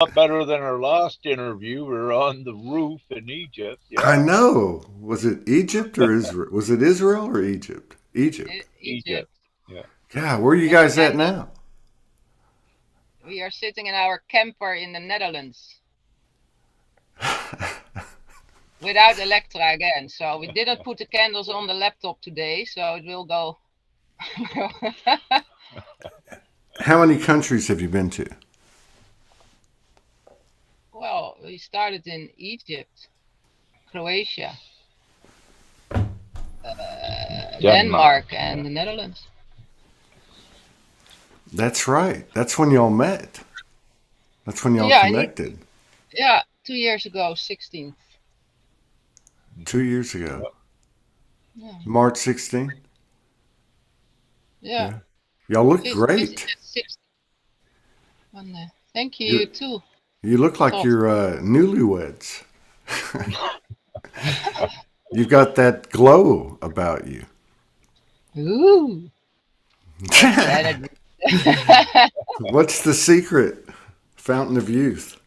lot better than our last interview. We were on the roof in Egypt. I Yeah, know. Was it Egypt or Israel? Was it Israel or Egypt? Egypt. Egypt. Egypt. Yeah. God, where are you And guys at now? we are sitting in our camper in the Netherlands without Electra again. So we didn't put the candles on the laptop today, so it will go. How many countries have you been to? Well, we started in Egypt, Croatia, Denmark. Denmark, and the Netherlands. That's right. That's when y'all met. That's when y'all Yeah, connected. yeah, 2 years ago, 16th. 2 years ago. Yeah. Yeah, March 16th. yeah. Yeah. Y'all look Visit great. at 16th. Thank you, You you too, you look like Todd. you're newlyweds. You've got that glow about you. Ooh, that's the energy. What's the secret? Fountain of youth.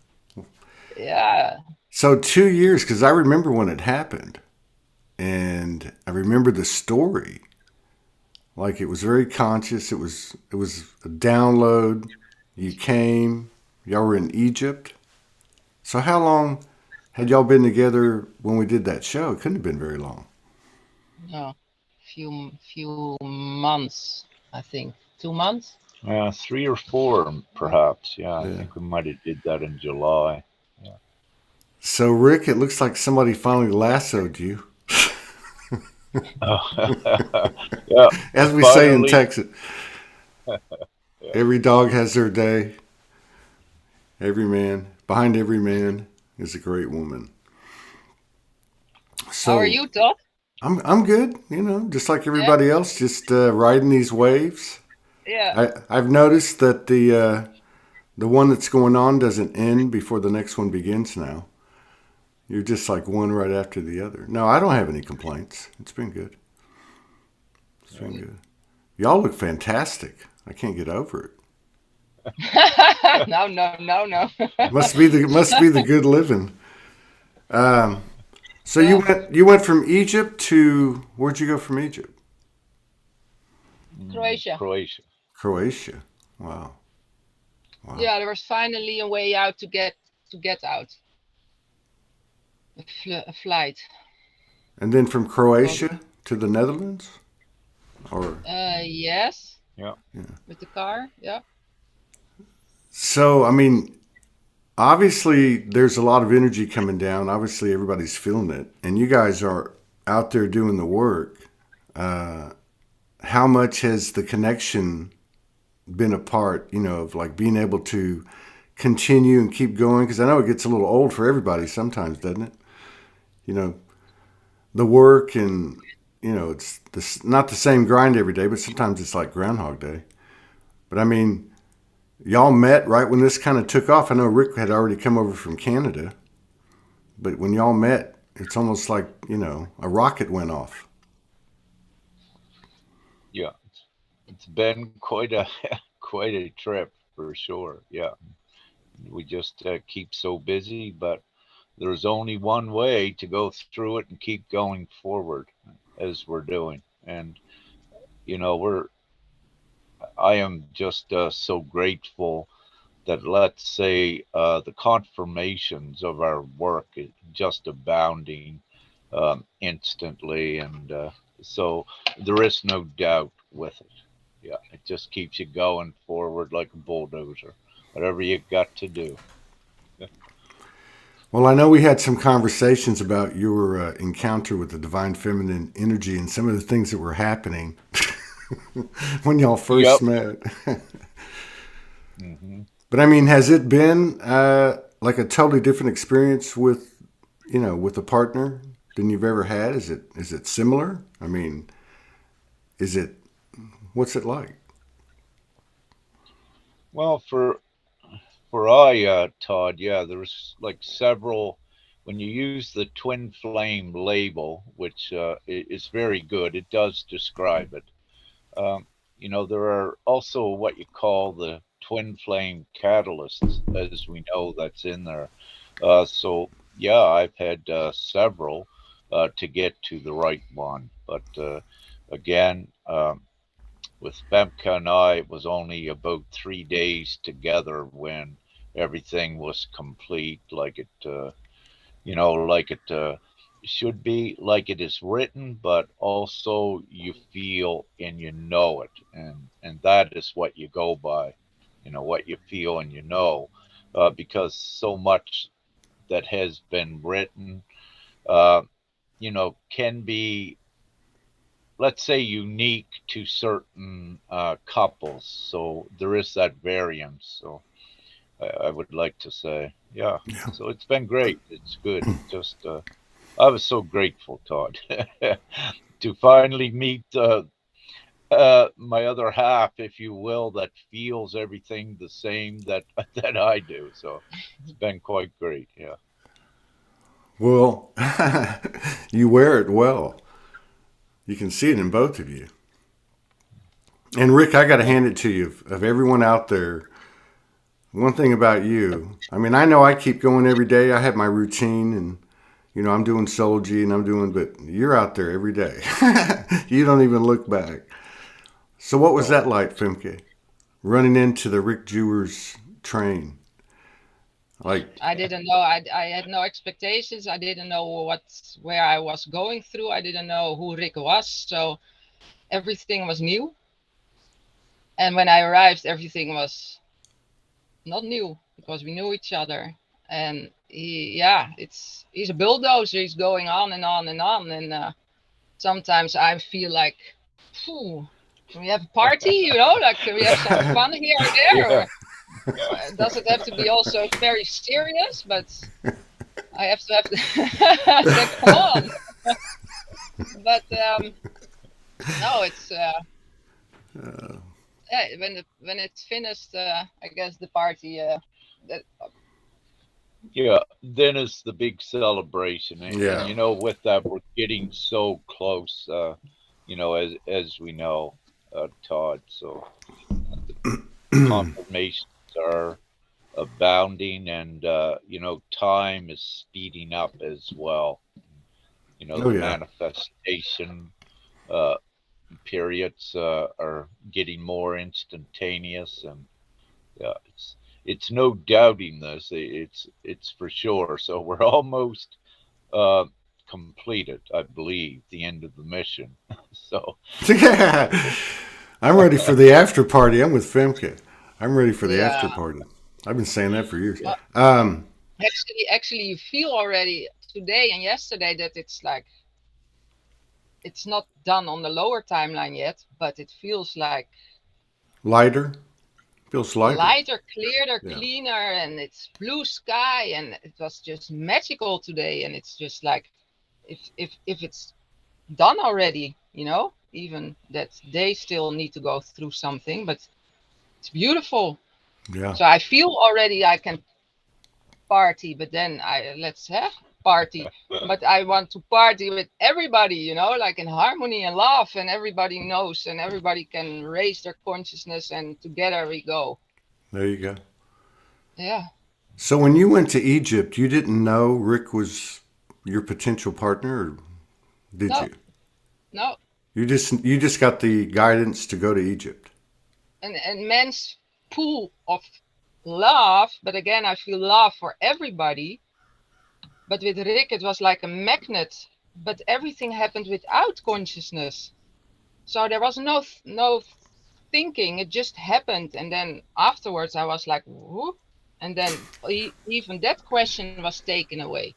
Yeah. So 2 years, because I remember when it happened, and I remember the story. Like it was very conscious. It was a download. You came. Y'all were in Egypt. So how long had y'all been together when we did that show? It couldn't have been very long. No, few months, I think. 2 months. 3 or 4, perhaps. Yeah, I Yeah. think we might have did that in July. Yeah. So Rick, it looks like somebody finally lassoed you, Yeah. as we say in Finally. Texas. Yeah. Every dog has their day. Every man behind every man is a great woman. How are So you, Todd? I'm good. Just like Yeah, everybody else, just riding these waves. yeah. I've noticed that the one that's going on doesn't end before the next one begins now. You're just like one right after the other. No, I don't have any complaints. It's been good. It's been Good. good. Y'all look fantastic. I can't get over it. No, no, no, no. Must be the good living. Um, so you Yeah, went from Egypt to where'd you go from Egypt? Croatia. Croatia. Croatia. Wow. Wow. Yeah, there was finally a way out to get out. A flight. And then from Was Croatia to the Netherlands? Or yes, Yeah. yeah. with the car. Yeah. So, I mean, obviously there's a lot of energy coming down. Obviously everybody's feeling it. And you guys are out there doing the work. Uh, how much has the connection been a part, of like being able to continue and keep going? Because I know it gets a little old for everybody sometimes, doesn't it? You know, the work and, it's not the same grind every day, but sometimes it's like Groundhog Day. But I mean, y'all met right when this kind of took off. I know Rick had already come over from Canada, but when y'all met, it's almost like, a rocket went off. Yeah. It's been quite a quite a trip for sure. Yeah. We just keep so busy, but there's only one way to go through it and keep going forward as we're doing. And we're I am just so grateful that, let's say, the confirmations of our work is just abounding instantly, and so there is no doubt with it. Yeah, it just keeps you going forward like a bulldozer. Whatever you got to do. Well, I know we had some conversations about your encounter with the divine feminine energy and some of the things that were happening when y'all first Yep. met. Hmm. But I mean, has it been like a totally different experience with a partner than you've ever had? Is it similar? I mean, is it what's it like? Well, for I, Todd, yeah, there's like several. When you use the twin flame label, which is very good, it does describe it. Um, there are also what you call the twin flame catalysts, as we know, that's in there. So yeah, I've had several to get to the right one, but again, with Femke and I, it was only about 3 days together when everything was complete, like it, like it should be, like it is written, but also you feel and you know it, and that is what you go by, what you feel and because so much that has been written, uh, can be, let's say, unique to certain couples. So there is that variance. So I would like to say, yeah. So it's been great. It's good. Just I was so grateful, Todd, to finally meet my other half, if you will, that feels everything the same that that I do. So it's been quite great. Yeah. Well, you wear it well. You can see it in both of you. And Rick, I got to hand it to you. Of everyone out there, one thing about you, I mean, I know I keep going every day. I have my routine and, I'm doing Soulogy and but you're out there every day. You don't even look back. So what was that like, Femke? Running into the Rick Jewers train? Like, I didn't know. I had no expectations. I didn't know where I was going through. I didn't know who Rick was. So everything was new. And when I arrived, everything was not new because we knew each other. And he's a bulldozer. He's going on and on and on. And sometimes I feel like, can we have a party? Like, can we have some fun here or there? Yeah. Or does it have to be also very serious? But I have to then come on. But no, it's when it's finished, I guess the party. Yeah, then it's the big celebration, Yeah. and with that, we're getting so close, as we know, Todd. So the confirmations are abounding, and time is speeding up as well. Oh, The yeah. manifestation periods are getting more instantaneous, and yeah, it's no doubting this. It's for sure. So we're almost completed, I believe, the end of the mission. So Yeah. I'm ready for the after party. I'm with Femke. I'm ready for the after Yeah. party. I've been saying that for years. Well, actually, you feel already today and yesterday that it's like it's not done on the lower timeline yet, but it feels like Lighter. Feels lighter. lighter, clearer, Yeah. cleaner, and it's blue sky, and it was just magical today. And it's just like if it's done already, even that they still need to go through something, but it's beautiful. Yeah. So I feel already I can party, but then let's have party. But I want to party with everybody, like in harmony and love, and everybody knows, and everybody can raise their consciousness, and together we go. There you go. Yeah. So when you went to Egypt, you didn't know Rick was your potential partner, or did No, you? no. You just got the guidance to go to Egypt. An immense pool of love, but again, I feel love for everybody. But with Rick, it was like a magnet, but everything happened without consciousness. So there was no thinking, it just happened. And then afterwards I was like, whoop, and then even that question was taken away.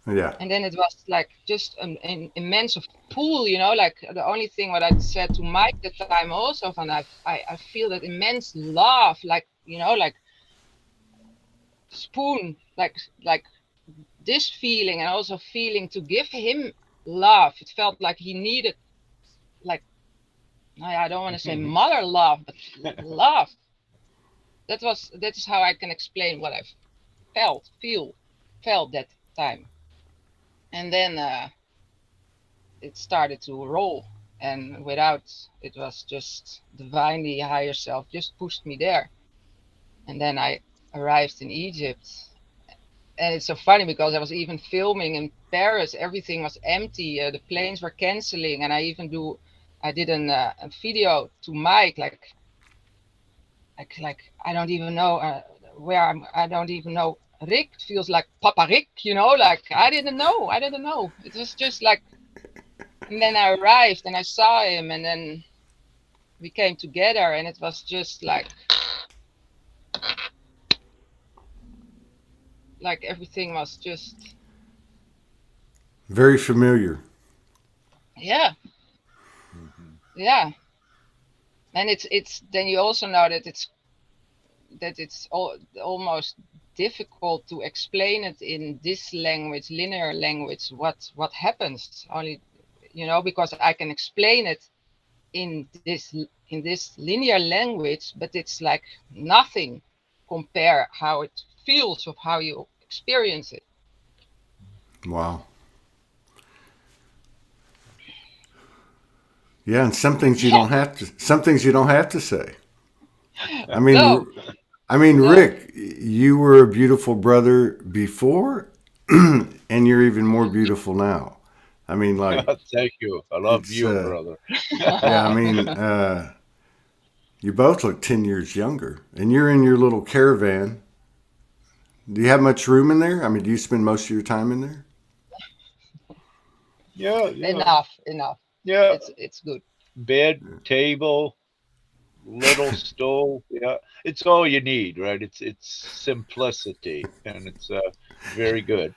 Yeah. And then it was like just an immense pool, like the only thing what I said to Mike that time also, and I feel that immense love, like, like spoon, like this feeling, and also feeling to give him love. It felt like he needed, like, I don't want to say mother love, but love. That is how I can explain what I felt that time. And then it started to roll, and without, it was just divinely higher self just pushed me there. And then I arrived in Egypt. And it's so funny because I was even filming in Paris. Everything was empty. The planes were canceling, and I did a video to Mike, like I don't even know where I don't even know. Rick feels like Papa Rick, like I didn't know. It was just like, and then I arrived and I saw him, and then we came together, and it was just like everything was just very familiar. Yeah. Yeah. And it's then you also know that it's almost difficult to explain it in this language, linear language, what happens. Only, because I can explain it in this linear language, but it's like nothing compare how it feels of how you experience it. Wow. Yeah, and some things you don't have to say. I mean, No. Rick, you were a beautiful brother before, and you're even more beautiful now. I mean, like, thank you. I love you, brother. Yeah, I mean, you both look 10 years younger, and you're in your little caravan. Do you have much room in there? I mean, do you spend most of your time in there? Yeah. Enough. Yeah. It's good. Bed, table, little stove. Yeah, it's all you need, right? It's simplicity, and it's very good.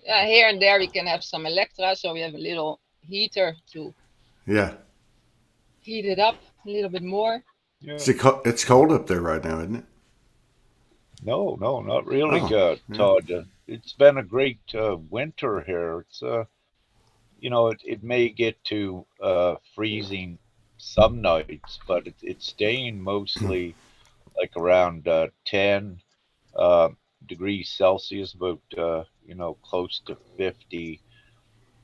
Yeah, here and there we can have some Electra, so we have a little heater to heat it up a little bit more. Yeah. It's cold up there right now, isn't it? No, not really, Todd. It's been a great winter here. It's it may get to freezing some nights, but it's staying mostly like around 10 degrees Celsius, about close to 50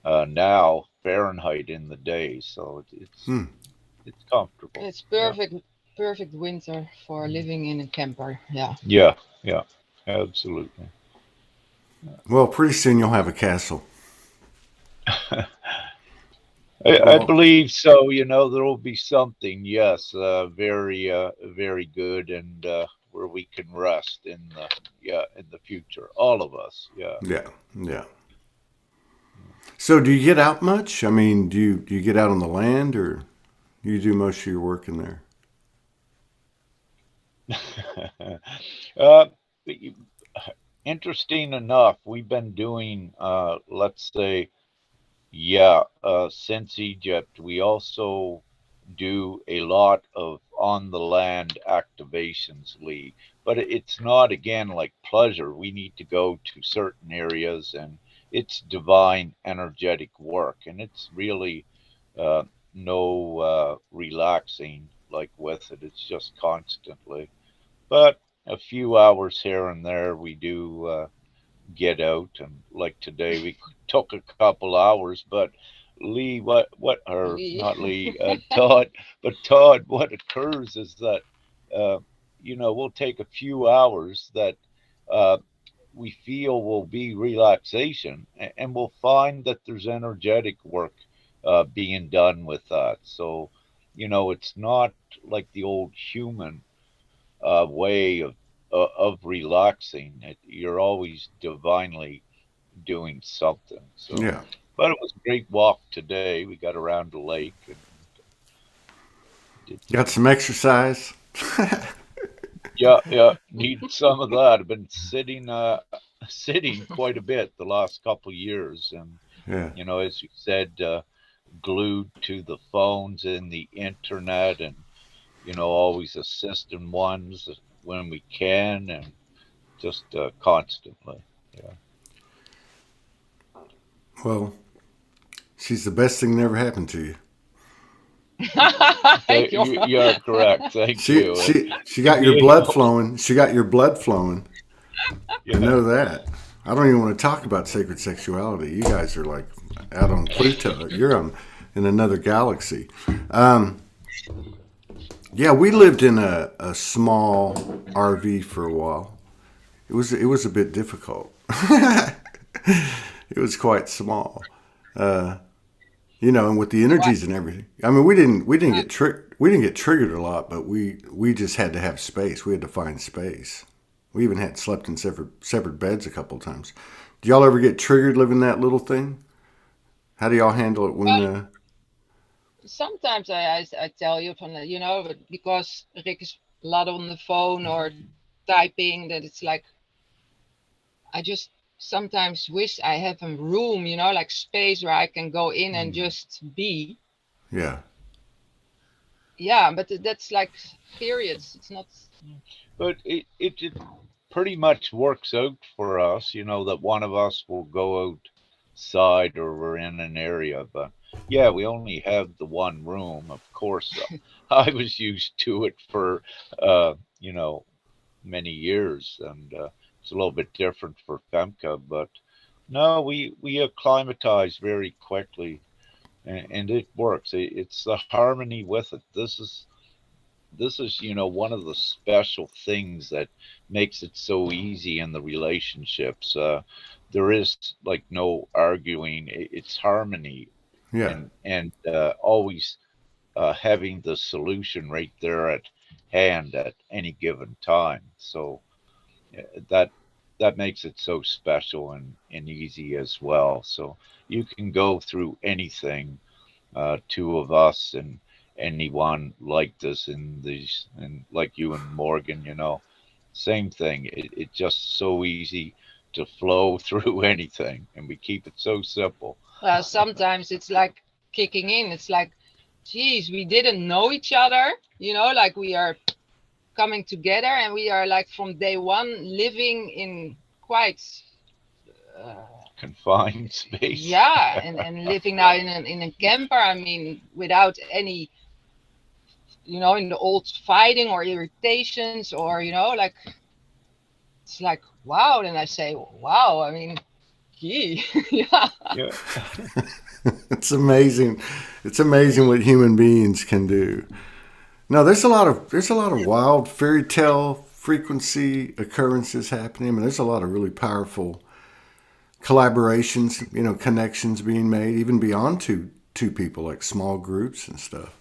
now Fahrenheit in the day. So it's comfortable. It's perfect winter for living in a camper. Yeah, absolutely. Well, pretty soon you'll have a castle. I believe so. There will be something, yes, very good, and where we can rest in the future, all of us. Yeah. So, do you get out much? I mean, do you get out on the land, or you do most of your work in there? Interesting enough, we've been doing, let's say, since Egypt, we also do a lot of on the land activations, Lee. But it's not, again, like pleasure. We need to go to certain areas, and it's divine energetic work, and it's really no relaxing like with it. It's just constantly. But a few hours here and there, we do get out, and like today we took a couple hours. But Lee, or not Lee, Todd, but Todd, what occurs is that we'll take a few hours that we feel will be relaxation, and we'll find that there's energetic work being done with that. So it's not like the old human way of relaxing. You're always divinely doing something. So, yeah. But it was a great walk today. We got around the lake and got some exercise. Yeah, need some of that. I've been sitting quite a bit the last couple of years, and as you said, glued to the phones and the internet, and always assisting ones when we can, and just constantly. Yeah. Well, she's the best thing that ever happened to you. Thank you. You're correct. Thank you. She got your blood flowing. She got your blood flowing. Yeah. I know that. I don't even want to talk about sacred sexuality. You guys are like out on Pluto. You're in another galaxy. Yeah, we lived in a small RV for a while. It was a bit difficult. It was quite small, and with the What? energies and everything. I mean, we didn't get triggered a lot, but we just had to have space. We had to find space. We even had slept in separate beds a couple of times. Do y'all ever get triggered living that little thing? How do y'all handle it when? Well, sometimes I tell you from because Rick is a lot on the phone or typing that it's like I just sometimes wish I have a room, like space where I can go in and just be. Yeah, Yeah, but that's like periods. It's not. But it pretty much works out for us, that one of us will go outside or we're in an area. But yeah, we only have the one room, of course. I was used to it for, many years, and it's a little bit different for Femke. But no, we acclimatize very quickly, and it works. It's the harmony with it. This is one of the special things that makes it so easy in the relationships. There is like no arguing. It's harmony, yeah. and always having the solution right there at hand at any given time. So that that makes it so special and easy as well. So you can go through anything, two of us and anyone like this in these, and like you and Morgan, same thing. It's just so easy to flow through anything, and we keep it so simple. Sometimes it's like kicking in. It's like, geez, we didn't know each other. Like we are coming together, and we are like from day one living in quite. Uh, Confined space. yeah, and living now in a camper. I mean, without any in the old fighting or irritations or like it's like wow. Then I say wow. I mean, gee, yeah. Yeah. It's amazing. It's amazing what human beings can do. No, there's a lot of wild fairy tale frequency occurrences happening. I mean, there's a lot of really powerful collaborations, connections being made, even beyond two people, like small groups and stuff.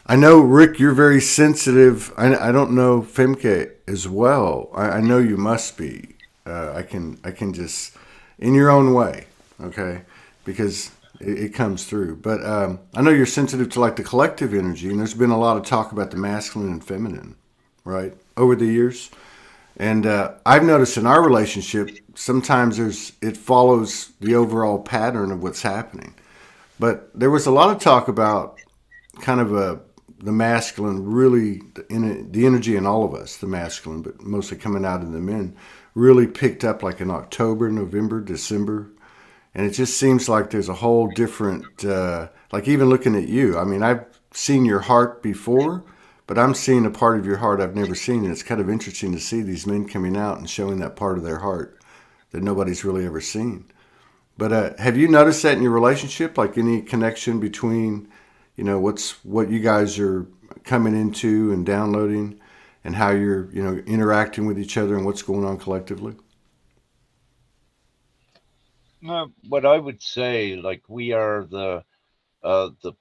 I know, Rick, you're very sensitive. I don't know Femke as well. I know you must be. I can just in your own way, okay, because it comes through. But I know you're sensitive to like the collective energy, and there's been a lot of talk about the masculine and feminine, right, over the years. And I've noticed in our relationship, sometimes it follows the overall pattern of what's happening. But there was a lot of talk about kind of the masculine, really the energy in all of us, the masculine, but mostly coming out in the men, really picked up like in October, November, December. And it just seems like there's a whole different, like even looking at you. I mean, I've seen your heart before, but I'm seeing a part of your heart I've never seen. And it's kind of interesting to see these men coming out and showing that part of their heart that nobody's really ever seen. But have you noticed that in your relationship? Like any connection between, what you guys are coming into and downloading and how you're, interacting with each other and what's going on collectively? What I would say, like we are the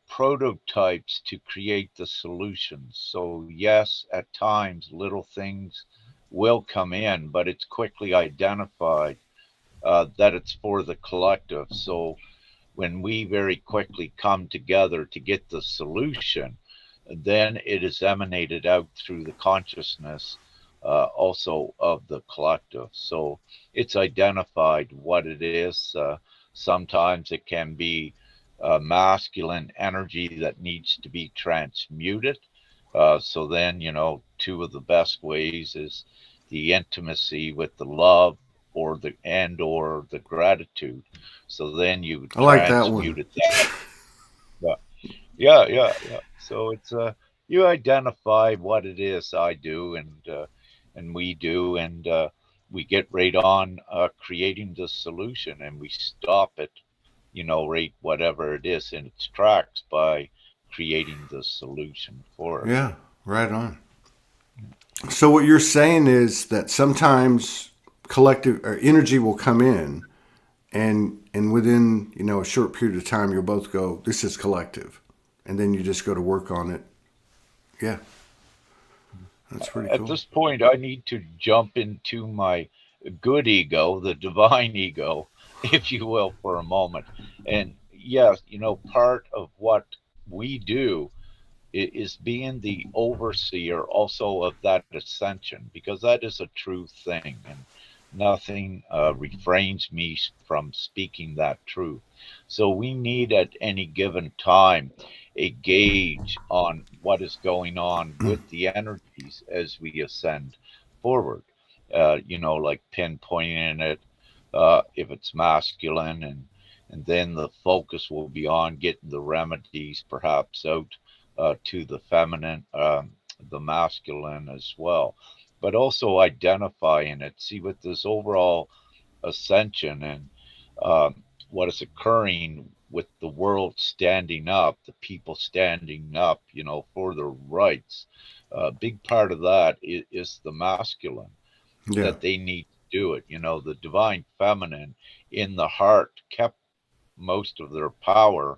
prototypes to create the solutions. So yes, at times little things will come in, but it's quickly identified that it's for the collective. So when we very quickly come together to get the solution, then it is emanated out through the consciousness also of the collective. So it's identified what it is. Sometimes it can be masculine energy that needs to be transmuted. So then, two of the best ways is the intimacy with the love or the gratitude. So then you I like that one. transmute it that. Yeah, yeah. So it's you identify what it is I do and we do, and we get right on creating the solution, and we stop it, right whatever it is in its tracks by creating the solution for it. Yeah. Right on. So what you're saying is that sometimes collective or energy will come in, and within a short period of time, you'll both go, "This is collective," and then you just go to work on it. Yeah, that's pretty At cool. this point, I need to jump into my good ego, the divine ego, if you will, for a moment. And yes, part of what we do is being the overseer also of that ascension, because that is a true thing, and nothing refrains me from speaking that truth. So we need at any given time a gauge on what is going on with the energies as we ascend forward. Like pinpointing it if it's masculine, and then the focus will be on getting the remedies perhaps out to the feminine, the masculine as well, but also identifying it. See, with this overall ascension and what is occurring with the world standing up, the people standing up, for their rights. A big part of that is the masculine, Yeah, that they need to do it. The divine feminine in the heart kept most of their power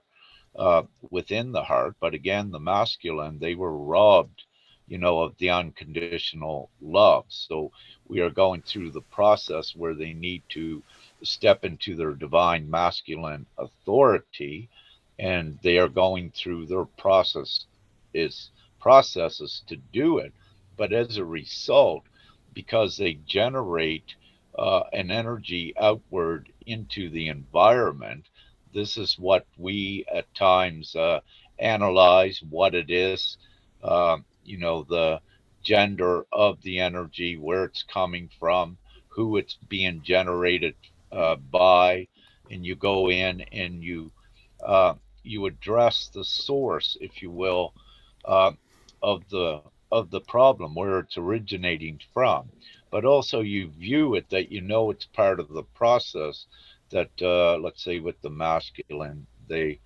within the heart. But again, the masculine, they were robbed, of the unconditional love. So we are going through the process where they need to step into their divine masculine authority, and they are going through their processes to do it. But as a result, because they generate an energy outward into the environment, this is what we at times analyze what it is, the gender of the energy, where it's coming from, who it's being generated by, and you go in and you address the source, if you will, uh, of the problem, where it's originating from. But also you view it that it's part of the process, that let's say with the masculine, they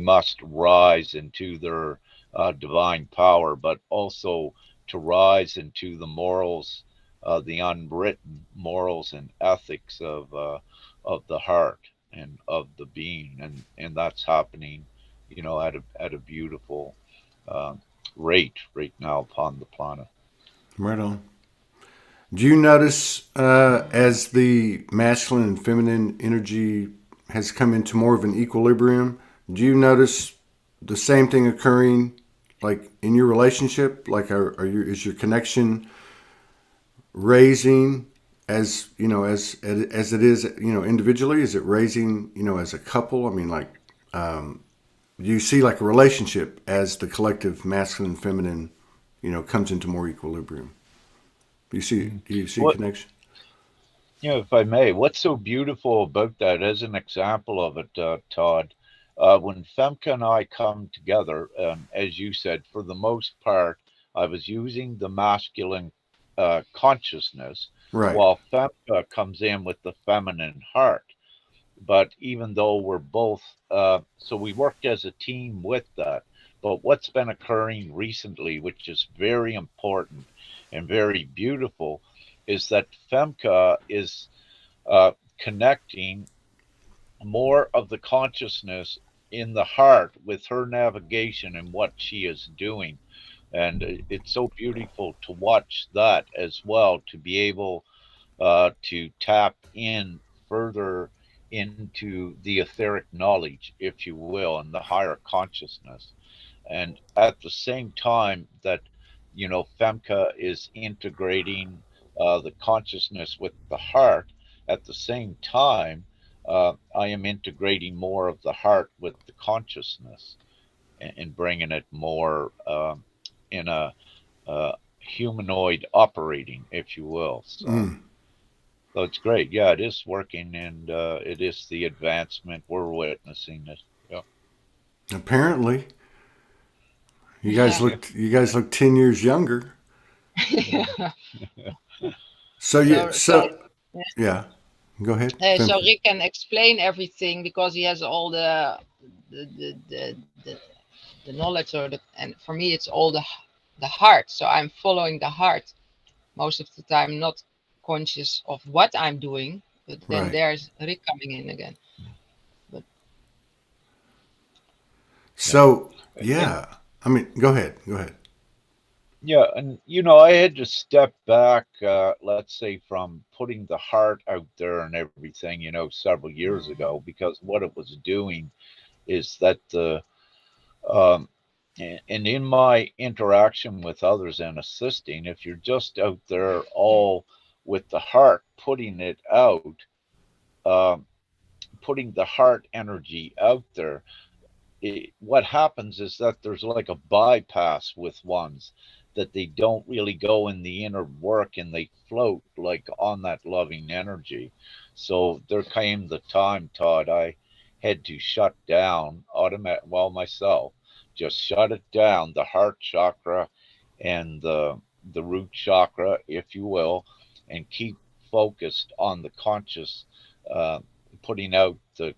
must rise into their divine power, but also to rise into the morals, the unwritten morals and ethics of the heart and of the being, and that's happening, at a beautiful uh, rate right now upon the planet. right on. Do you notice as the masculine and feminine energy has come into more of an equilibrium? Do you notice the same thing occurring, like in your relationship? Like, is your connection raising as as it is individually? Is it raising as a couple? I mean, like, do you see like a relationship as the collective masculine and feminine comes into more equilibrium? Do you see a What connection? If I may, what's so beautiful about that, as an example of it, Todd, when Femke and I come together, as you said, for the most part, I was using the masculine consciousness, Right. while Femke comes in with the feminine heart. But even though we're both, so we worked as a team with that. But what's been occurring recently, which is very important and very beautiful, is that Femke is connecting more of the consciousness in the heart with her navigation and what she is doing. And it's so beautiful to watch that as well, to be able to tap in further into the etheric knowledge, if you will, and the higher consciousness. And at the same time that, Femke is integrating the consciousness with the heart, at the same time, I am integrating more of the heart with the consciousness, and bringing it more in a humanoid operating, if you will. So. Mm. So it's great. Yeah, it is working, and it is the advancement. We're witnessing it. Yeah. Apparently, Yeah. you guys look 10 years younger. Yeah. So yeah, So so yeah. Go ahead, so Femke. Rick can explain everything because he has all the the the, the, the knowledge, or the, and for me it's all the heart. So I'm following the heart most of the time, not conscious of what I'm doing. But then Right. there's Rick coming in again. But Yeah. So, And yeah. I mean, go ahead. Go ahead. yeah, and I had to step back, let's say, from putting the heart out there and everything, several years ago, because what it was doing is that and in my interaction with others and assisting, if you're just out there all with the heart, um, putting the heart energy out there, what happens is that there's like a bypass with ones that they don't really go in the inner work and they float like on that loving energy. So there came the time, Todd, I had to shut down myself, just shut it down, the heart chakra and the root chakra, if you will, and keep focused on the conscious, uh, putting out the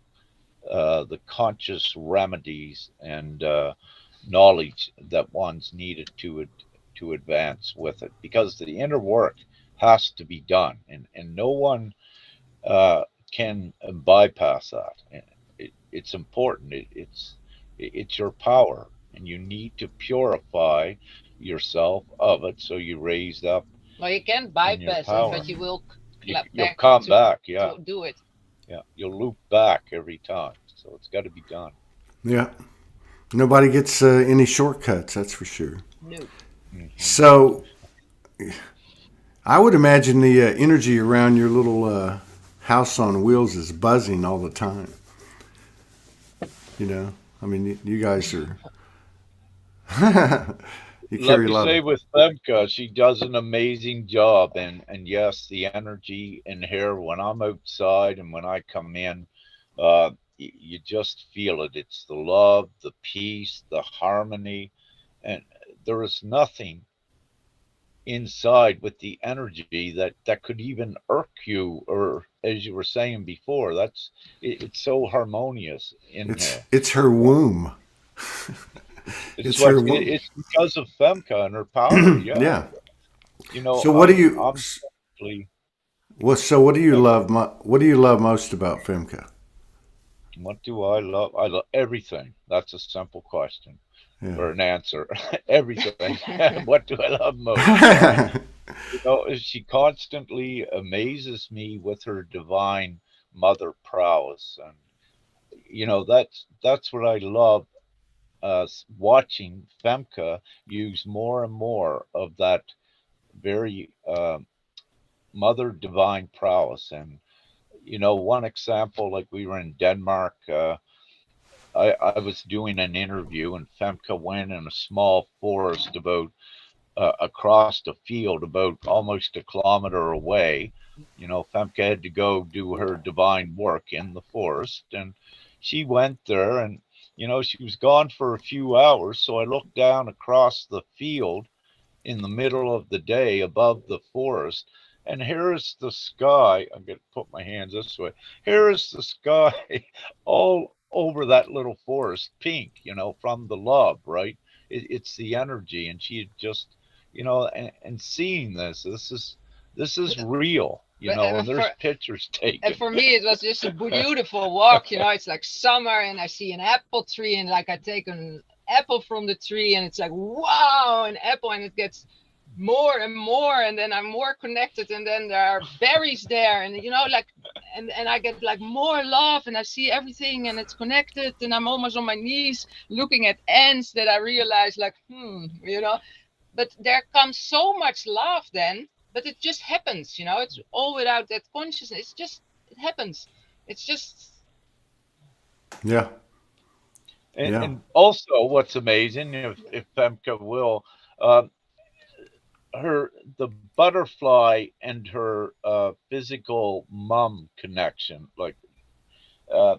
conscious remedies and knowledge that one's needed to advance with it, because the inner work has to be done, and no one uh, can bypass that. It's important. It's your power, and you need to purify yourself of it so you raise up well, you can in your bypass it, power. but you will clap You'll back come back, yeah, to do it. yeah. You'll loop back every time, so it's got to be done. Yeah. Nobody gets any shortcuts, that's for sure. No. Hmm. So, I would imagine the energy around your little house on wheels is buzzing all the time. You know, I mean, you guys are you Let carry a me lot of say with Femke, she does an amazing job, and yes, the energy in here when I'm outside and when I come in, you just feel it. It's the love, the peace, the harmony, and there is nothing inside with the energy that could even irk you, or as you were saying before, it's so harmonious in here. it's her womb. It's It's her like womb. it's because of Femke and her power. Yeah, Yeah. you know, So what do I'm you I'm simply what do you yeah. love what do you love most about Femke? What do I love? I love everything. That's a simple question Yeah. or an answer. Everything. What do I love most? She constantly amazes me with her divine mother prowess, and that's what I love. Watching Femke use more and more of that very mother divine prowess. And one example, like we were in Denmark. I was doing an interview, and Femke went in a small forest about across the field, about almost a kilometer away. Femke had to go do her divine work in the forest, and she went there, and she was gone for a few hours. So I looked down across the field in the middle of the day above the forest, and here is the sky. I'm going to put my hands this way. Here is the sky all over that little forest, pink, from the love, right? It's the energy, and she had just, and seeing this is real, But and there's pictures and taken. for me, it was just a beautiful walk. It's like summer, and I see an apple tree, and like I take an apple from the tree, and it's like, wow, an apple, and it gets more and more, and then I'm more connected, and then there are berries there, and like, and I get like more love, and I see everything, and it's connected, and I'm almost on my knees looking at ants that I realize, like, but there comes so much love then, but it just happens, it's all without that consciousness. It happens. It's just Yeah. and, Yeah. and also, what's amazing, if Femke will, um, the butterfly and her physical mom connection, like uh,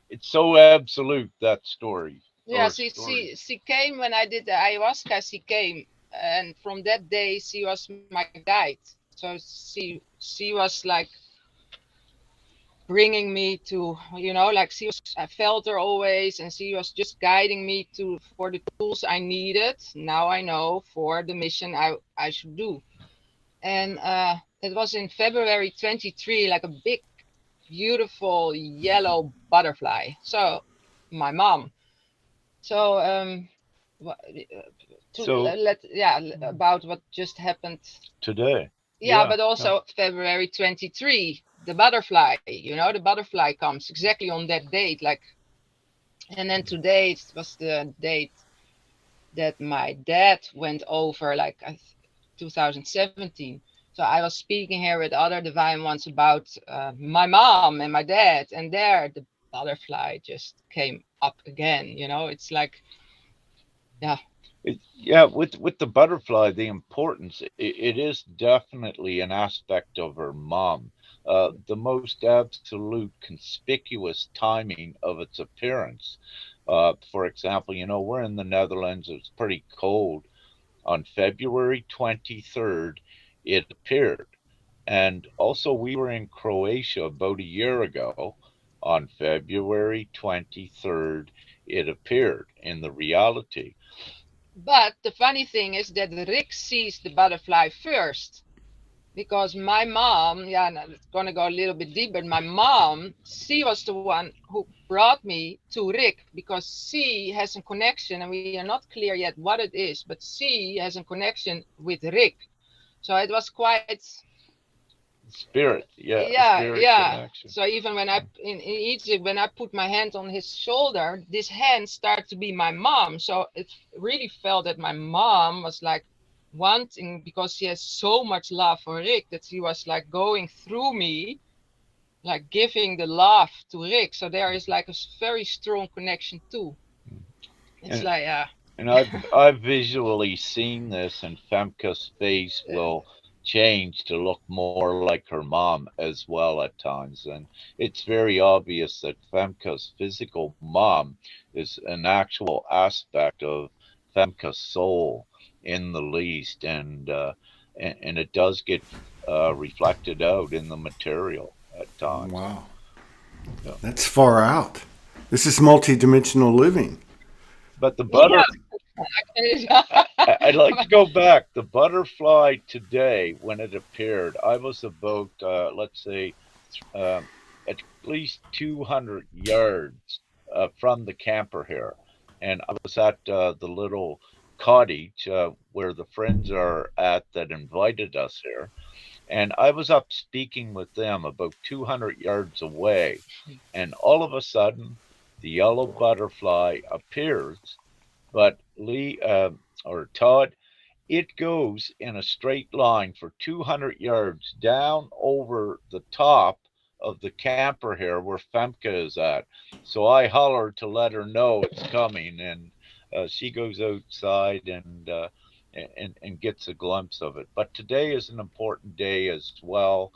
it's so absolute, that story yeah, or she stories. she came when I did the ayahuasca. She came, and from that day she was my guide. So she was like bringing me to, like I felt her always, and she was just guiding me for the tools I needed. Now I know for the mission I should do. And it was in February 23, like a big, beautiful yellow butterfly. So my mom. So about what just happened today. Yeah, but also February 23, the butterfly, the butterfly comes exactly on that date. And then today was the date that my dad went over, 2017. So I was speaking here with other divine ones about my mom and my dad, and there the butterfly just came up again. It's like, with the butterfly, the importance, it is definitely an aspect of her mom. The most absolute conspicuous timing of its appearance. For example, we're in the Netherlands. It's pretty cold. On February 23rd, it appeared. And also, we were in Croatia about a year ago. On February 23rd, it appeared in the reality. But the funny thing is that Rick sees the butterfly first, because my mom, it's going to go a little bit deeper. My mom, she was the one who brought me to Rick, because she has a connection, and we are not clear yet what it is, but she has a connection with Rick. So it was quite spirit, connection. So even when in Egypt, when I put my hand on his shoulder, this hand started to be my mom. So it really felt that my mom was like wanting, because she has so much love for Rick, that she was like going through me, like giving the love to Rick. So there is like a very strong connection too. It's and I've visually seen this, and Femke's face will change to look more like her mom as well at times. And it's very obvious that Femke's physical mom is an actual aspect of Femke's soul in the least, and it does get reflected out in the material at times. Wow. That's far out. This is multi-dimensional living. But the I'd like to go back. The butterfly today, when it appeared, I was about, let's say, at least 200 yards from the camper here. And I was at the little cottage where the friends are at that invited us here. And I was up speaking with them about 200 yards away. And all of a sudden, the yellow butterfly appears. But Todd, it goes in a straight line for 200 yards down over the top of the camper here where Femke is at. So I holler to let her know it's coming, and she goes outside and gets a glimpse of it. But today is an important day as well.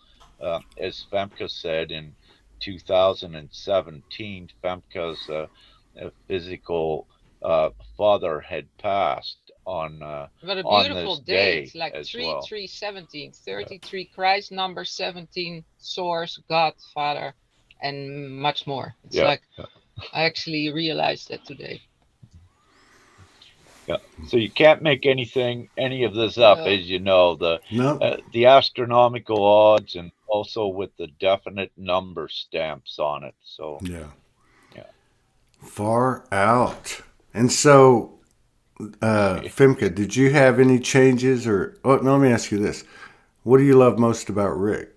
As Femke said, in 2017, Femke's physical father had passed on what a beautiful day, like 3317, 33 Christ number 17, source, God, Father, and much more. It's I actually realized that today. Yeah. So you can't make any of this up, as you know. The astronomical odds, and also with the definite number stamps on it. So far out. And so, Femke, did you have any changes, or let me ask you this: what do you love most about Rick?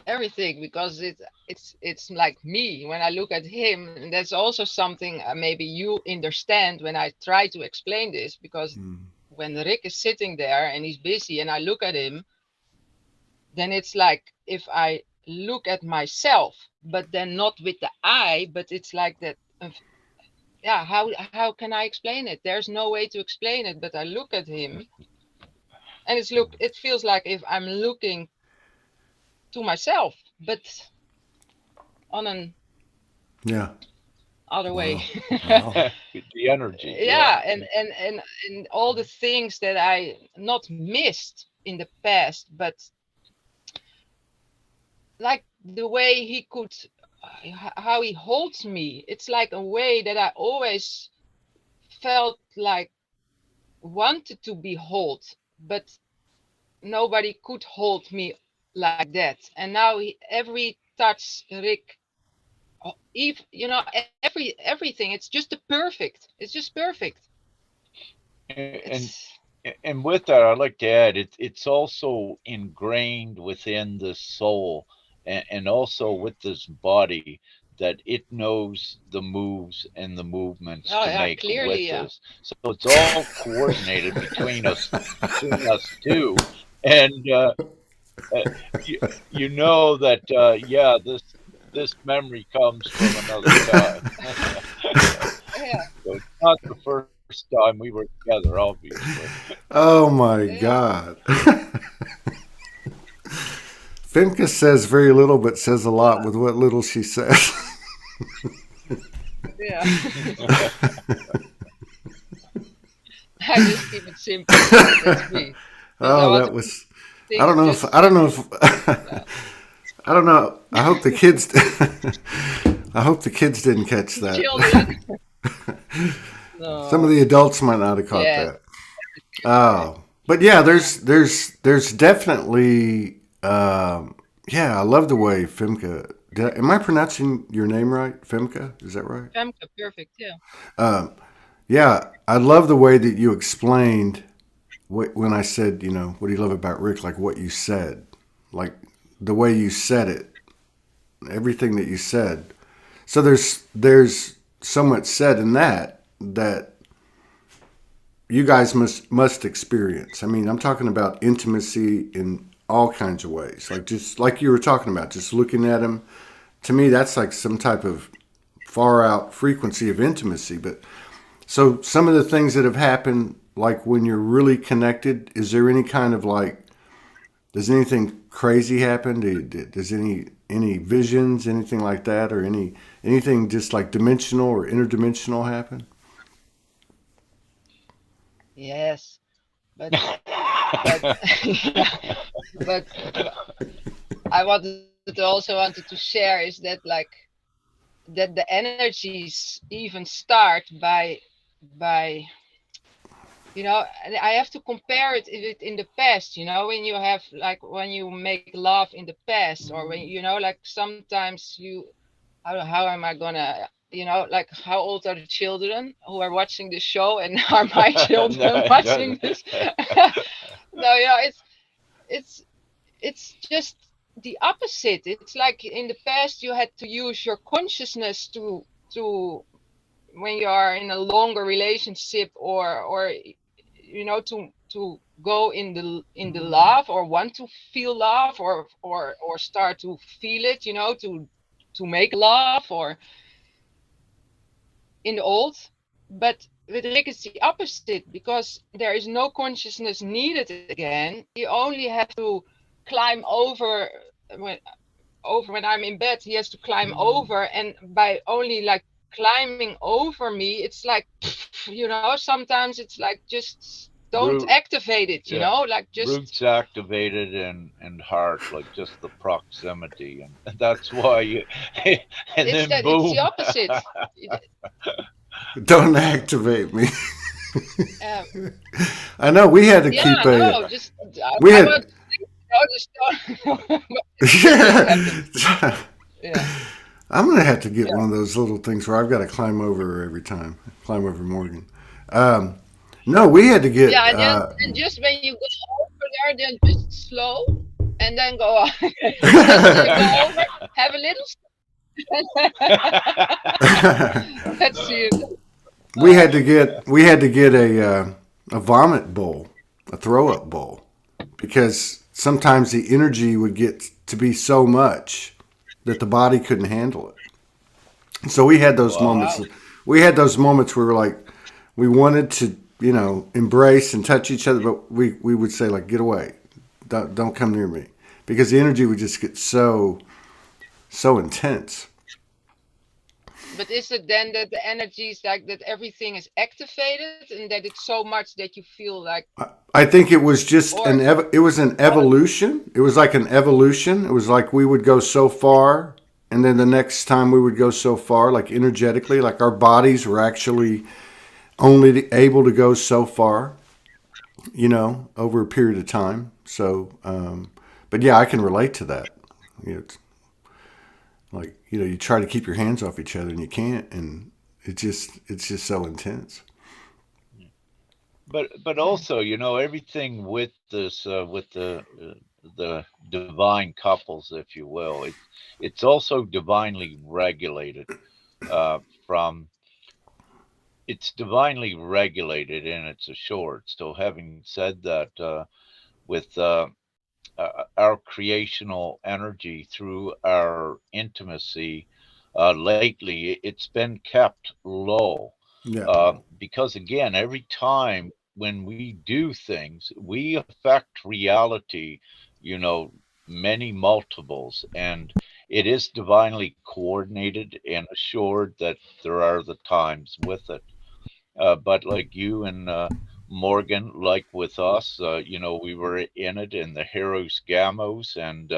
Everything, because it's like me when I look at him. And that's also something maybe you understand when I try to explain this, because when Rick is sitting there and he's busy and I look at him, then it's like if I look at myself, but then not with the eye, but it's like that. How can I explain it? There's no way to explain it, but I look at him and it feels like if I'm looking to myself, but on an other way. Wow. The energy. And all the things that I not missed in the past, but like the way he could, how he holds me. It's like a way that I always felt like wanted to be held, but nobody could hold me like that. And now every touch, Rick, even everything. It's just the perfect. It's just perfect. And It's and with that, I'd like to add, it's also ingrained within the soul, and also with this body, that it knows the moves and the movements oh to yeah, make clearly with yeah. us. So it's all coordinated between us two, and uh, you, you know that yeah, this memory comes from another time. Yeah, So it's not the first time we were together, obviously. Oh my yeah, God. Femke says very little, but says a lot yeah, with what little she says. yeah. I just keep it simple. That's me. Because I Oh, want that to keep was. I don't things know if. just I don't know simple. if. Yeah. I don't know. I hope the kids. I hope the kids didn't catch that. Children. Some of No. the adults might not have caught Yes. that. Oh, but yeah, Yeah. there's definitely. Yeah, I love the way Femke. Am I pronouncing your name right? Femke, is that right? Femke, perfect. Yeah. Um, yeah, I love the way that you explained when I said, what do you love about Rick? Like what you said, like the way you said it, everything that you said. So there's so much said in that you guys must experience. I mean, I'm talking about intimacy in all kinds of ways. Like just like you were talking about, just looking at him. To me, that's like some type of far out frequency of intimacy. But so some of the things that have happened, like when you're really connected, is there any kind of like, does anything crazy happen? Does any visions, anything like that, or anything just like dimensional or interdimensional happen? Yes. But yeah. But I wanted to share is that like that the energies even start by and I have to compare it in the past, when you have like when you make love in the past, or when like sometimes how am I gonna like how old are the children who are watching this show, and are my children No, it watching doesn't. this? No, it's it's just the opposite. It's like in the past you had to use your consciousness to when you are in a longer relationship, or to go in the love, or want to feel love, or start to feel it, to make love, or in the old. But with Rick it's the opposite, because there is no consciousness needed again. You only have to climb when when I'm in bed. He has to climb over, and by only like climbing over me, it's like sometimes it's like just don't Root, activate it, yeah, like just roots activated, and heart, like just the proximity, and that's why you, and then it's the boom. opposite. It, Don't activate me. um, I know we had to keep yeah, a. no, just We I want had. to sleep, just don't. It just happens. Yeah. Yeah. I'm gonna have to get Yeah. one of those little things where I've got to climb over her every time. Climb over Morgan. Um, no, we had to Yeah, get. and just when you go over there, then just slow, and then go on. Just when you go over, have a little. Let's see. Uh, we had to get a vomit bowl, a throw up bowl, because sometimes the energy would get to be so much that the body couldn't handle it. So we had those Wow. moments. wow. We had those moments where like we wanted to, embrace and touch each other, but we would say like, get away, don't come near me, because the energy would just get so intense. But is it then that the energies, like that everything is activated and that it's so much that you feel like, I think it was just or it was an evolution. It was like an evolution. It was like we would go so far, and then the next time we would go so far, like energetically, like our bodies were actually only able to go so far, over a period of time. So, but yeah, I can relate to that. It's like, you try to keep your hands off each other and you can't, and it's just so intense. But also, everything with this, with the divine couples, if you will, it's also divinely regulated. From It's divinely regulated and it's assured. So, having said that, with our creational energy through our intimacy, lately it's been kept low, Yeah, because again, every time when we do things, we affect reality, you know, many multiples, and it is divinely coordinated and assured that there are the times with it. But like you and Morgan, like with us, we were in it in the Heroes Gamos, and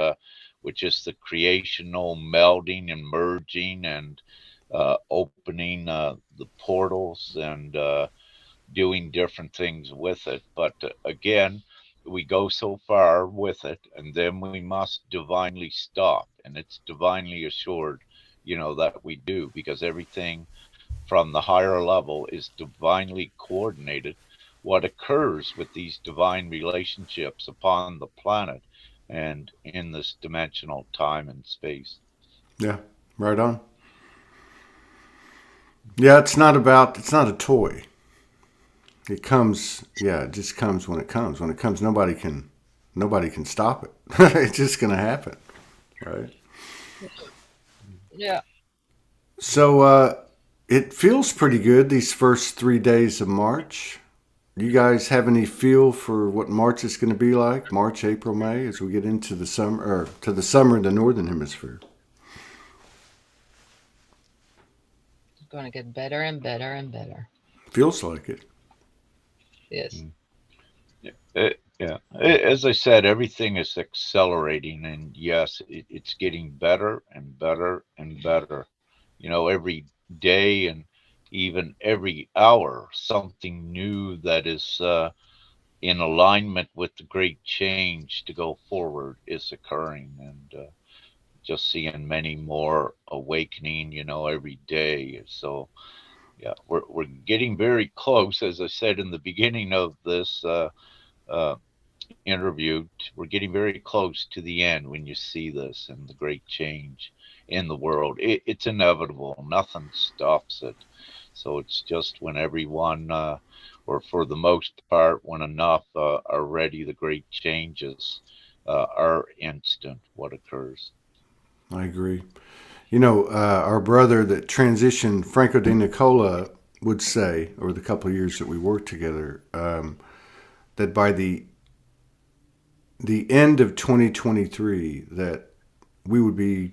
which is the creational melding and merging and opening the portals and doing different things with it. But again, we go so far with it, and then we must divinely stop, and it's divinely assured, that we do, because everything from the higher level is divinely coordinated. What occurs with these divine relationships upon the planet and in this dimensional time and space. yeah, right on. Yeah, it's not a toy. It comes, yeah, it just comes when it comes. When it comes, nobody can stop it. It's just gonna happen, right? yeah. So it feels pretty good these first 3 days of March. You guys have any feel for what March is going to be like? March, April, May, as we get into the summer, or to the summer in the northern hemisphere. It's gonna get better and better and better. Feels like it. Yes. Mm. Yeah. As I said, everything is accelerating, and yes, it's getting better and better and better. Every day and even every hour, something new that is in alignment with the great change to go forward is occurring, and just seeing many more awakening, every day. So yeah, we're getting very close. As I said in the beginning of this uh, interview, we're getting very close to the end when you see this and the great change in the world. It's inevitable. Nothing stops it. So it's just when everyone, or for the most part, when enough are ready, the great changes are instant. What occurs? I agree. Our brother that transitioned, Franco de Nicola, would say, over the couple of years that we worked together, that by the end of 2023, that we would be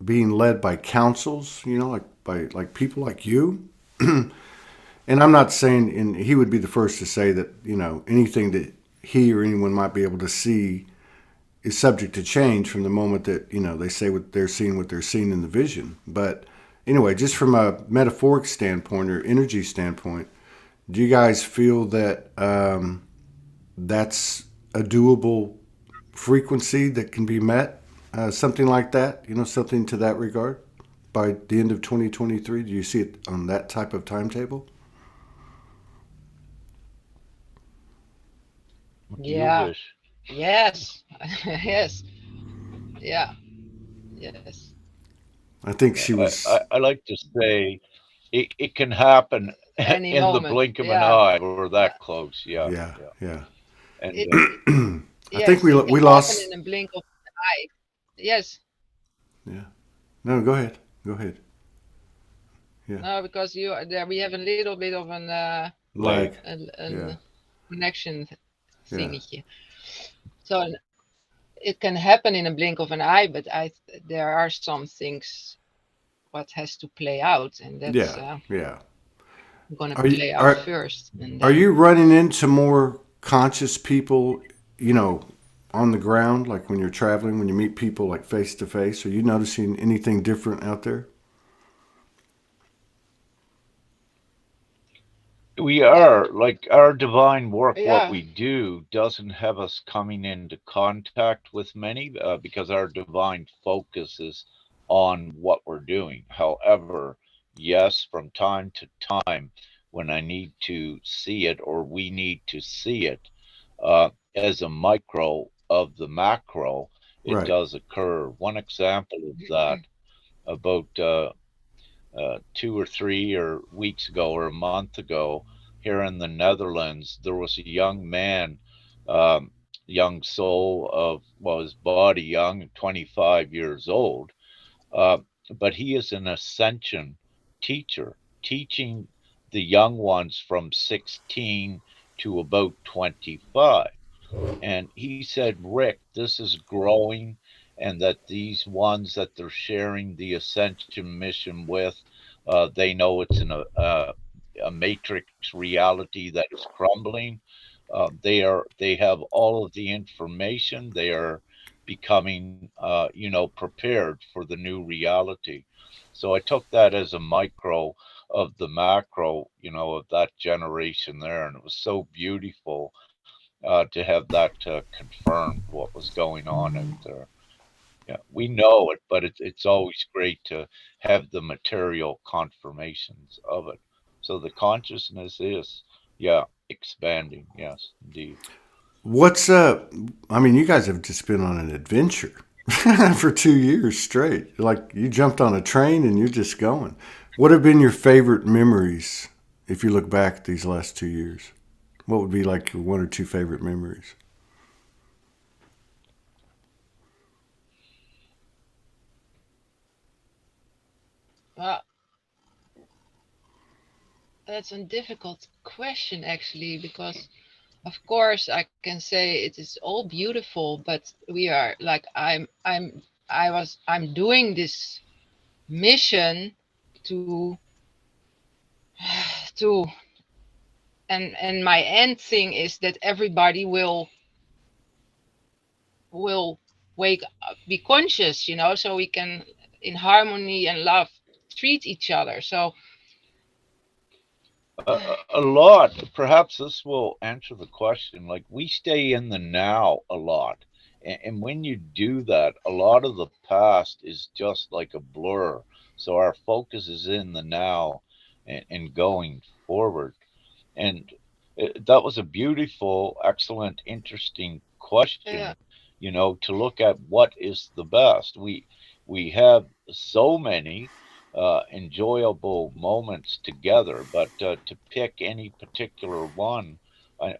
being led by councils, like people like you. And I'm not saying, and he would be the first to say that, anything that he or anyone might be able to see is subject to change from the moment that, they say what they're seeing in the vision. But anyway, just from a metaphoric standpoint or energy standpoint, do you guys feel that that's a doable frequency that can be met? Something like that, something to that regard by the end of 2023? Do you see it on that type of timetable? What do you Yeah. wish? Yes. Yes. Yeah. Yes. I think she was, I like to say it can happen Any in the moment. blink of an Yeah. eye. We're Yeah. that close. Yeah, yeah, yeah. yeah. And It. I think Yes. It we can happen lost. in a blink of an eye. Yes. Yeah. No, go ahead. Go ahead. Yeah. No, because you there we have a little bit of lag. Lag. Yeah. an connection Yeah. thingy. So it can happen in a blink of an eye, but there are some things what has to play out, and that's Yeah. gonna Are you play out are first, and are then you running into more conscious people, you know, on the ground, like when you're traveling, when you meet people like face to face? Are you noticing anything different out there? We are like our divine work, what yeah, we do doesn't have us coming into contact with many because our divine focus is on what we're doing. However, yes, from time to time, when I need to see it or we need to see it as a micro of the macro, it Right. does occur. One example of that about 2 or 3 or weeks ago or a month ago here in the Netherlands, there was a young man, um, young soul of, well, his body young, 25 years old, uh, but he is an ascension teacher, teaching the young ones from 16 to about 25. And he said, Rick, this is growing, and that these ones that they're sharing the ascension mission with, they know it's in a matrix reality that is crumbling. They have all of the information. They are becoming, prepared for the new reality. So I took that as a micro of the macro, of that generation there, and it was so beautiful to have that confirmed what was going on out there. Yeah, we know it, but it's always great to have the material confirmations of it. So the consciousness is, yeah, expanding. Yes, indeed. What's up? I mean, you guys have just been on an adventure for 2 years straight. Like you jumped on a train and you're just going. What have been your favorite memories if you look back at these last 2 years? What would be like your one or two favorite memories? well, that's a difficult question actually, because of course I can say it is all beautiful, but we are like I'm doing this mission to to and my end thing is that everybody will wake up, be conscious, so we can in harmony and love treat each other. So A lot. Perhaps this will answer the question. Like we stay in the now a lot. And when you do that, a lot of the past is just like a blur. So our focus is in the now and going forward. And that was a beautiful, excellent, interesting yeah, question, to look at what is the best. We have so many enjoyable moments together, but to pick any particular one,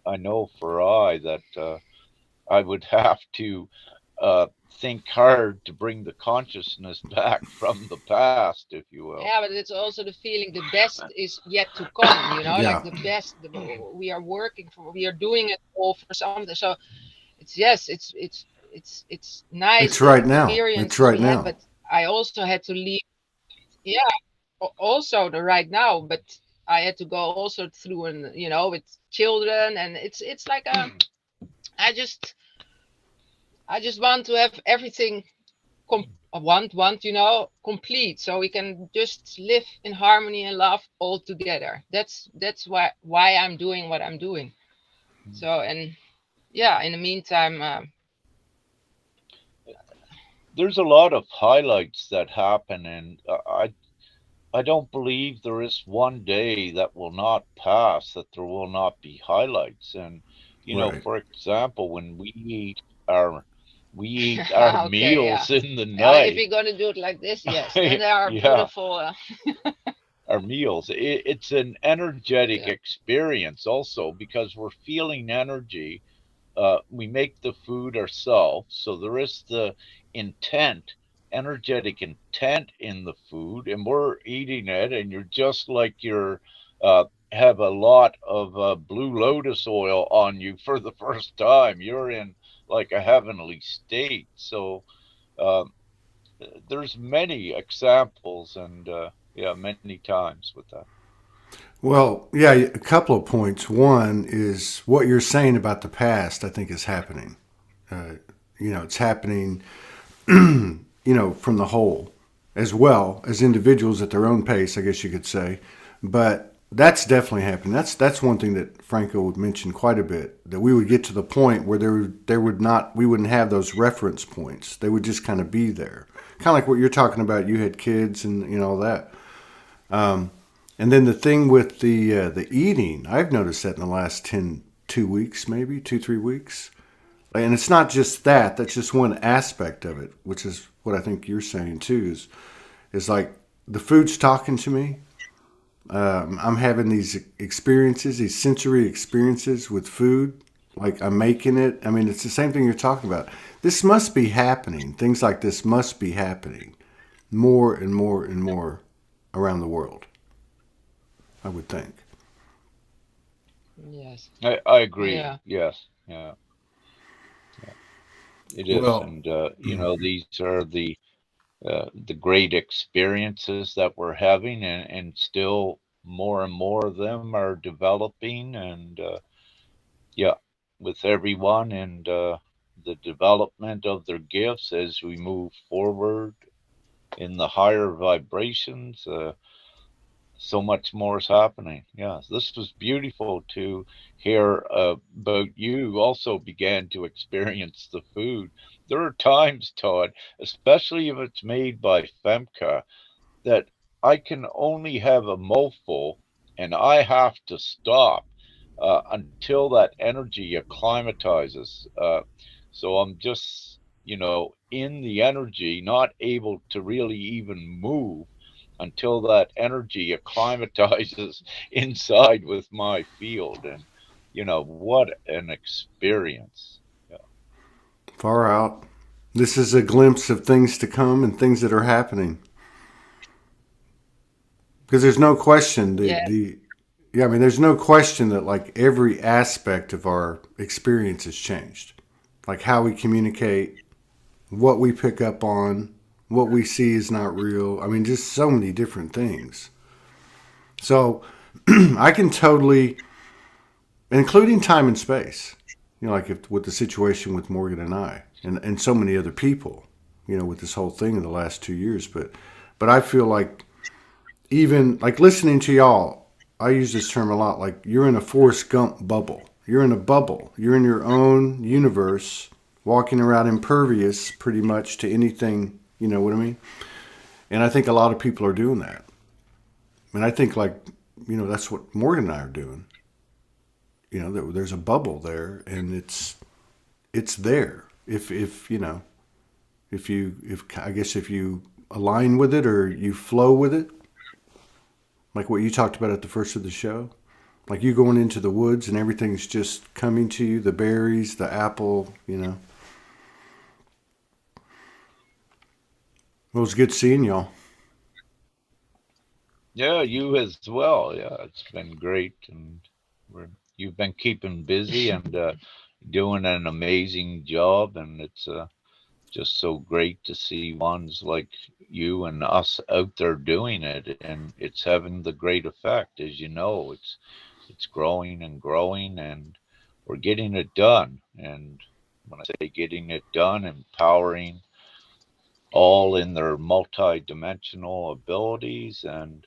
I know for that I would have to uh, think hard to bring the consciousness back from the past, if you will. yeah, but it's also the feeling the best is yet to come, like Yeah, the best, we are working for, we are doing it all for something. So it's, yes, it's nice, it's the right now. It's experiences right we had, now. but I also had to leave. Yeah, also the right now, but I had to go also through, and with children, and it's like I just I just want to have everything want complete, so we can just live in harmony and love all together. That's why I'm doing what I'm doing. So, and yeah, in the meantime, There's a lot of highlights that happen, and I don't believe there is one day that will not pass that there will not be highlights. And Right. for example, when our we eat our okay, yeah. meals in the If night, we're gonna do it like this, yes, then there are yeah, beautiful. our meals. It's an energetic Yeah, experience also because we're feeling energy. We make the food ourselves, so there is the intent, energetic intent in the food, and we're eating it, and you're just like you're have a lot of blue lotus oil on you for the first time. You're in like a heavenly state. So um, there's many examples, and yeah, many times with that. Well, yeah, a couple of points. One is what you're saying about the past, I think, is happening. Uh, it's happening, from the whole, as well as individuals at their own pace, I guess you could say. But that's definitely happening. That's one thing that Franco would mention quite a bit. That we would get to the point where we wouldn't have those reference points. They would just kind of be there, kind of like what you're talking about. You had kids and all that. And then the thing with the eating, I've noticed that in the last 2 weeks, maybe 2-3 weeks. And it's not just that. That's just one aspect of it, which is what I think you're saying too. Is like the food's talking to me. I'm having these experiences, these sensory experiences with food. Like I'm making it. I mean, it's the same thing you're talking about. This must be happening. Things like this must be happening more and more and more around the world, I would think. Yes. I agree. Yeah. Yes. Yeah. It is, Well, and these are the great experiences that we're having, and still more and more of them are developing, and yeah, with everyone, and the development of their gifts as we move forward in the higher vibrations. So much more is happening. Yeah, this was beautiful to hear about you also began to experience the food. There are times, Todd, especially if it's made by Femke, that I can only have a mouthful and I have to stop until that energy acclimatizes. So I'm just, in the energy, not able to really even move until that energy acclimatizes inside with my field. And, what an experience. Yeah. far out. This is a glimpse of things to come and things that are happening. Because there's no question Yeah. yeah, I mean, there's no question that like every aspect of our experience has changed. Like how we communicate, what we pick up on, what we see is not real. I mean, just so many different things. So I can totally, including time and space, like if, with the situation with Morgan and I, and so many other people, with this whole thing in the last 2 years. But I feel like even like listening to y'all, I use this term a lot. Like you're in a Forrest Gump bubble. You're in a bubble. You're in your own universe, walking around impervious pretty much to anything. You know what I mean? And I think a lot of people are doing that. And I think like that's what Morgan and I are doing. There's a bubble there, and it's there. If I guess if you align with it or you flow with it, like what you talked about at the first of the show, like you going into the woods and everything's just coming to you, the berries, the apple. It was good seeing y'all. Yeah, you as well. Yeah, it's been great, and you've been keeping busy and doing an amazing job, and it's just so great to see ones like you and us out there doing it, and it's having the great effect. As you know, it's growing and growing, and we're getting it done. And when I say getting it done, empowering all in their multi-dimensional abilities, and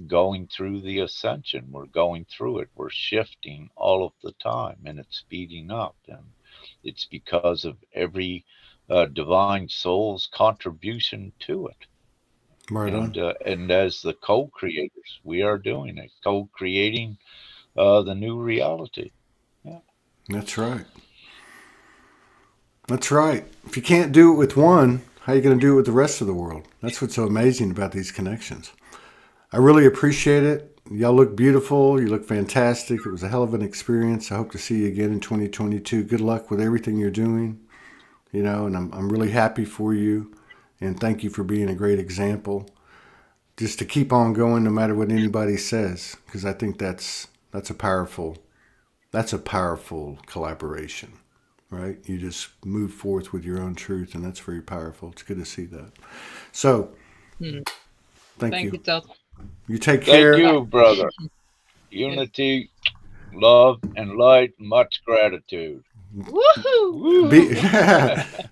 going through the ascension. We're going through it. We're shifting all of the time, and it's speeding up. And it's because of every divine soul's contribution to it. Right on. And as the co-creators, we are doing it, co-creating the new reality. Yeah. That's right. That's right. If you can't do it with one, how are you going to do it with the rest of the world? That's what's so amazing about these connections. I really appreciate it. Y'all look beautiful. You look fantastic. It was a hell of an experience. I hope to see you again in 2022. Good luck with everything you're doing. And I'm really happy for you. And thank you for being a great example. Just to keep on going no matter what anybody says, because I think that's a powerful collaboration. right? You just move forth with your own truth, and that's very powerful. It's good to see that. So, thank you. You, Todd. You take care. Thank you, brother. Unity, love, and light. Much gratitude. Woohoo!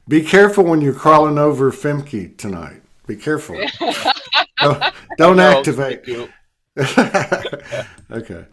Be careful when you're crawling over Femke tonight. Be careful. Don't No, activate. thank you. Okay.